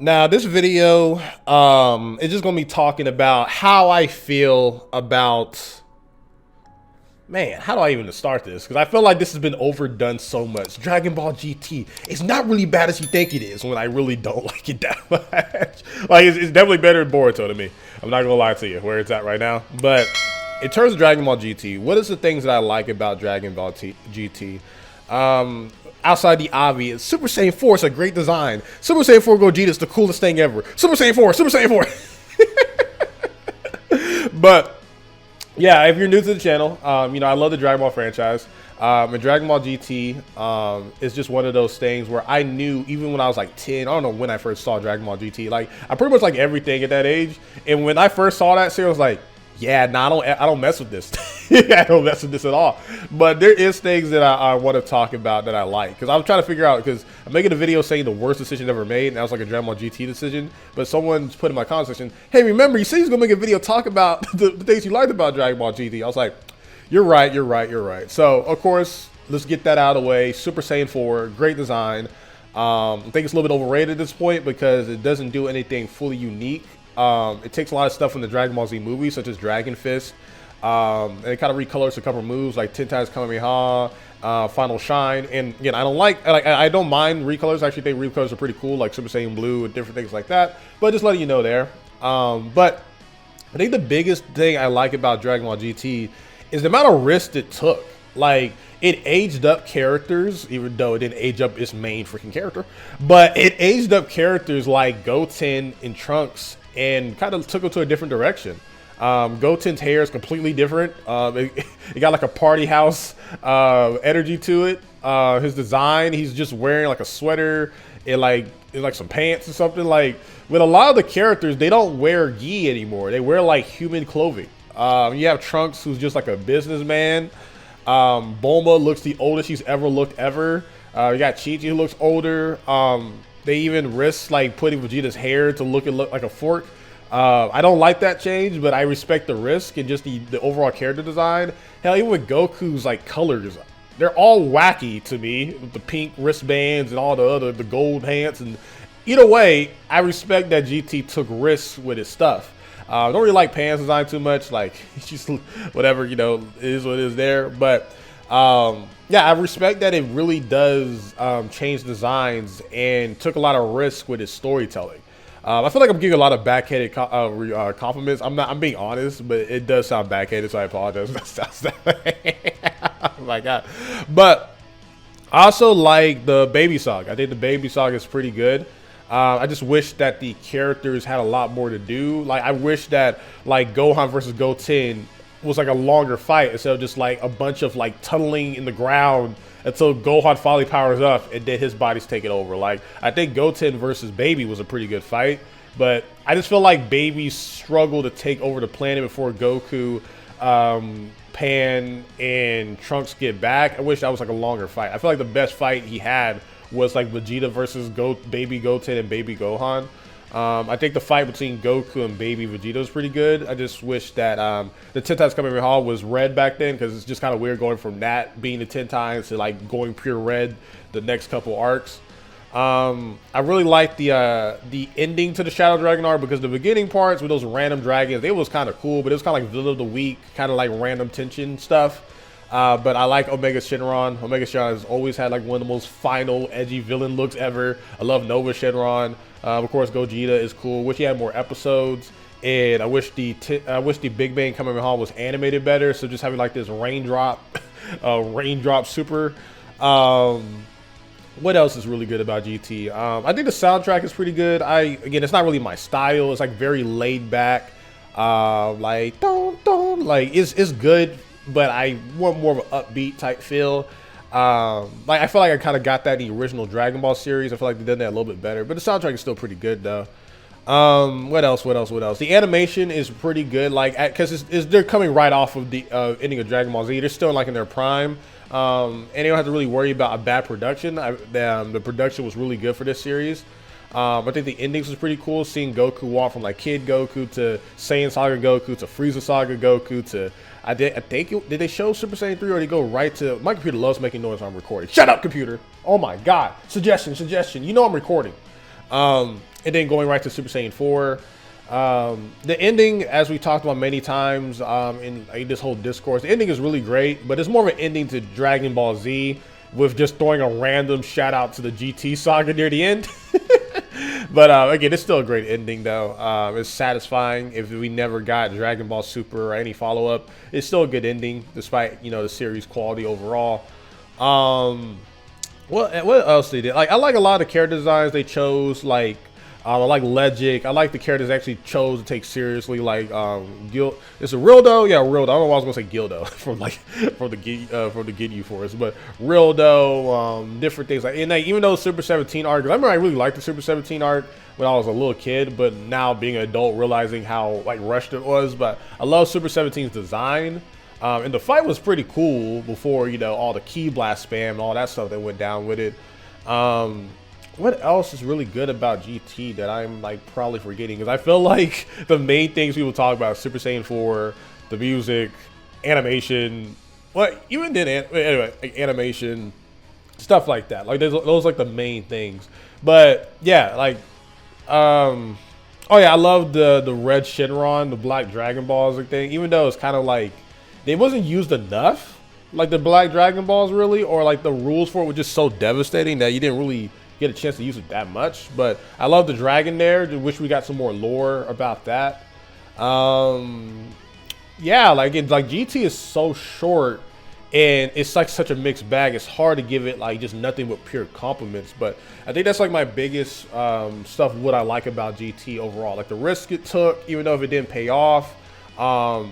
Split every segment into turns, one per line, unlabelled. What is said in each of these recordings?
Now, this video is just gonna be talking about how I feel about, man, how do I even start this? Because I feel like this has been overdone so much. Dragon Ball GT, it's not really bad as you think it is when I really don't like it that much. Like, it's definitely better than Boruto to me. I'm not gonna lie to you where it's at right now. But in terms of Dragon Ball GT, what is the things that I like about Dragon Ball GT? Outside the obvious, Super Saiyan 4 is a great design. Super Saiyan 4 Gogeta is the coolest thing ever. Super Saiyan 4, Super Saiyan 4. But yeah, if you're new to the channel, you know, I love the Dragon Ball franchise. And Dragon Ball GT is just one of those things where I knew, even when I was like 10, I don't know when I first saw Dragon Ball GT. Like, I pretty much like everything at that age. And when I first saw that series, I was like, yeah, nah, I don't mess with this. I don't mess with this at all. But there is things that I want to talk about that I like. Because I'm trying to figure out, because I'm making a video saying the worst decision ever made, and that was like a Dragon Ball GT decision. But someone's put in my comment section, hey, remember, you said he's going to make a video talk about the things you liked about Dragon Ball GT. I was like, you're right, you're right, you're right. So, of course, let's get that out of the way. Super Saiyan 4, great design. I think it's a little bit overrated at this point because it doesn't do anything fully unique. It takes a lot of stuff from the Dragon Ball Z movie, such as Dragon Fist. And it kind of recolors a couple moves like 10 times Kamehameha, Final Shine. And again, I don't mind recolors. I actually think recolors are pretty cool, like Super Saiyan Blue and different things like that. But just letting you know there. But I think the biggest thing I like about Dragon Ball GT is the amount of risk it took. Like, it aged up characters, even though it didn't age up its main freaking character. But it aged up characters like Goten and Trunks and kind of took them to a different direction. Goten's hair is completely different. It got like a party house energy to it. His design, he's just wearing like a sweater and like some pants or something. Like, with a lot of the characters, they don't wear gi anymore. They wear like human clothing. You have Trunks, who's just like a businessman. Bulma looks the oldest she's ever looked ever. You got Chi-Chi, who looks older. They even risk like putting Vegeta's hair to look like a fork. I don't like that change, but I respect the risk and just the overall character design. Hell, even with Goku's like colors, they're all wacky to me, with the pink wristbands and all the gold pants. And either way, I respect that GT took risks with his stuff. I don't really like Pan's design too much. Like, it's just whatever, you know, it is what it is there. But yeah, I respect that it really does change designs and took a lot of risk with its storytelling. I feel like I'm giving a lot of backhanded compliments. I'm being honest, but it does sound backhanded, so I apologize. That sounds that way. Oh my god. But I also like the Baby Saga. I think the Baby Saga is pretty good. I just wish that the characters had a lot more to do. Like, I wish that like Gohan versus Goten was like a longer fight instead of just like a bunch of like tunneling in the ground until Gohan finally powers up and then his body's taking over. Like, I think Goten versus Baby was a pretty good fight, but I just feel like Baby struggled to take over the planet before Goku, Pan, and Trunks get back. I wish that was like a longer fight. I feel like the best fight he had was like Vegeta versus Baby Goten and Baby Gohan. I think the fight between Goku and Baby Vegeta was pretty good. I just wish that the 10 times Kamehameha was red back then, because it's just kind of weird going from that being the 10 times to like going pure red the next couple arcs. I really liked the ending to the Shadow Dragon arc, because the beginning parts with those random dragons, it was kind of cool, but it was kind of like Villain of the Week, kind of like random tension stuff. But I like Omega Shenron. Omega Shenron has always had like one of the most final edgy villain looks ever. I love Nova Shenron. Of course, Gogeta is cool. Wish he had more episodes, and I wish the Big Bang Kamehameha was animated better. So just having like this raindrop super. What else is really good about GT? I think the soundtrack is pretty good. Again, it's not really my style. It's like very laid back, like don't like it's good, but I want more of an upbeat type feel. Like, I feel like I kind of got that in the original Dragon Ball series. I feel like they did that a little bit better, but the soundtrack is still pretty good though. What else? The animation is pretty good, like, because they're coming right off of the ending of Dragon Ball Z. They're still like in their prime, and they don't have to really worry about a bad production. The production was really good for this series. I think the endings was pretty cool, seeing Goku walk from like Kid Goku to Saiyan Saga Goku to Frieza Saga Goku to did they show Super Saiyan 3, or did they go right to, my computer loves making noise when I'm recording. Shut up, computer. Oh my god. Suggestion. You know I'm recording. and then going right to Super Saiyan 4. The ending, as we talked about many times in this whole discourse, the ending is really great, but it's more of an ending to Dragon Ball Z with just throwing a random shout out to the GT saga near the end. But again, it's still a great ending though. It's satisfying. If we never got Dragon Ball Super or any follow-up, it's still a good ending despite, you know, the series quality overall. What else they did? Like, I like a lot of the character designs they chose. Like, I like Legic. I like the characters actually chose to take seriously. Like, it's a Rildo. Yeah, Rildo. I don't know why I was gonna say Gildo from the Ginyu Force, but Rildo. Different things like, and like, even though Super 17 arc, 'cause I remember I really liked the Super 17 arc when I was a little kid, but now being an adult, realizing how like rushed it was. But I love Super 17's design. And the fight was pretty cool before, you know, all the Ki Blast spam and all that stuff that went down with it. What else is really good about GT that I'm like probably forgetting? Because I feel like the main things people talk about, Super Saiyan 4, the music, animation, even then, anyway, like animation, stuff like that. Like those like the main things. But yeah, like, oh yeah, I love the red Shenron, the black Dragon Balls like thing. Even though it's kind of like they wasn't used enough, like the black Dragon Balls really, or like the rules for it were just so devastating that you didn't really get a chance to use it that much. But I love the dragon there. I wish we got some more lore about that. Yeah, like GT is so short and it's like such a mixed bag. It's hard to give it like just nothing but pure compliments. But I think that's like my biggest stuff, what I like about GT overall. Like the risk it took, even though if it didn't pay off. I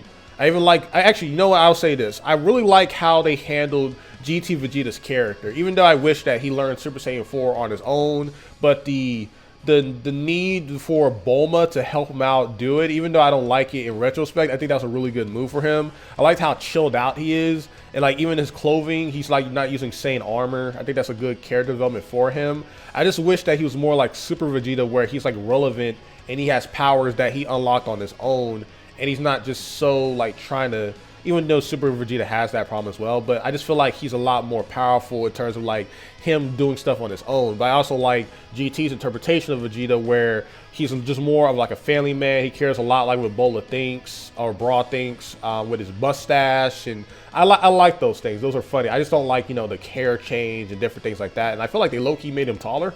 actually, you know what, I'll say this. I really like how they handled GT Vegeta's character, even though I wish that he learned Super Saiyan 4 on his own, but the need for Bulma to help him out do it, even though I don't like it in retrospect, I think that's a really good move for him. I liked how chilled out he is, and like even his clothing, he's like not using Saiyan armor. I think that's a good character development for him. I just wish that he was more like Super Vegeta, where he's like relevant and he has powers that he unlocked on his own, and he's not just so like trying to, even though Super Vegeta has that problem as well, but I just feel like he's a lot more powerful in terms of like him doing stuff on his own. But I also like GT's interpretation of Vegeta, where he's just more of like a family man. He cares a lot like what Bola thinks or Bra thinks, with his mustache, and I like those things. Those are funny. I just don't like, you know, the hair change and different things like that. And I feel like they low-key made him taller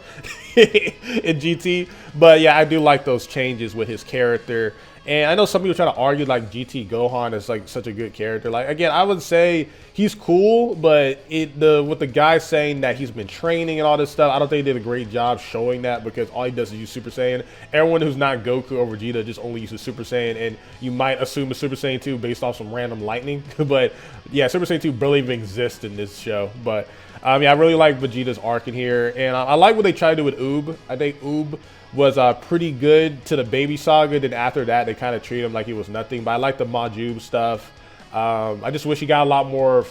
in GT. But yeah, I do like those changes with his character. And I know some people try to argue like GT Gohan is like such a good character. Like, again, I would say he's cool, but with the guy saying that he's been training and all this stuff, I don't think they did a great job showing that, because all he does is use Super Saiyan. Everyone who's not Goku or Vegeta just only uses Super Saiyan, and you might assume a Super Saiyan 2 based off some random lightning. But yeah, Super Saiyan 2 barely even exists in this show. But yeah, I really like Vegeta's arc in here, and I like what they try to do with Oob. I think Oob was pretty good to the Baby Saga. Then after that, they kind of treat him like he was nothing. But I like the Majub stuff. I just wish he got a lot more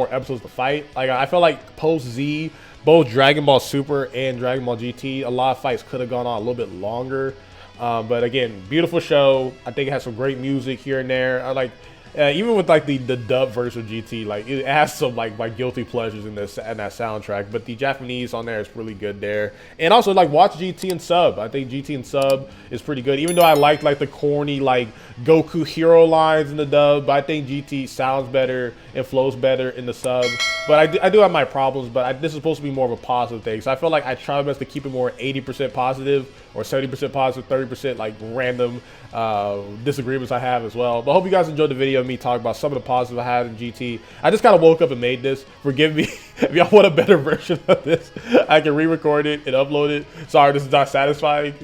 episodes to fight. Like, I feel like post Z, both Dragon Ball Super and Dragon Ball GT, a lot of fights could have gone on a little bit longer. But again, beautiful show. I think it has some great music here and there. I like. Even with like the dub version of GT, like it has some like my guilty pleasures in that soundtrack, but the Japanese on there is really good there. And also like watch GT and sub. I think GT and sub is pretty good, even though I like the corny like Goku hero lines in the dub, but I think GT sounds better and flows better in the sub. But I do have my problems, but this is supposed to be more of a positive thing, so I feel like I try my best to keep it more 80% positive or 70% positive, 30% like random disagreements I have as well. But I hope you guys enjoyed the video of me talking about some of the positives I had in GT. I just kind of woke up and made this. Forgive me. If y'all want a better version of this, I can re-record it and upload it. Sorry, this is not satisfying.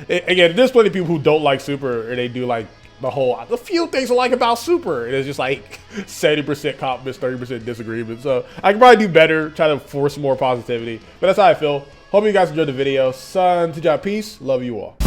Again, there's plenty of people who don't like Super, or they do like the few things I like about Super, and it's just like 70% compliments, 30% disagreement. So I can probably do better, try to force more positivity, but that's how I feel. Hope you guys enjoyed the video. SonTj, peace. Love you all.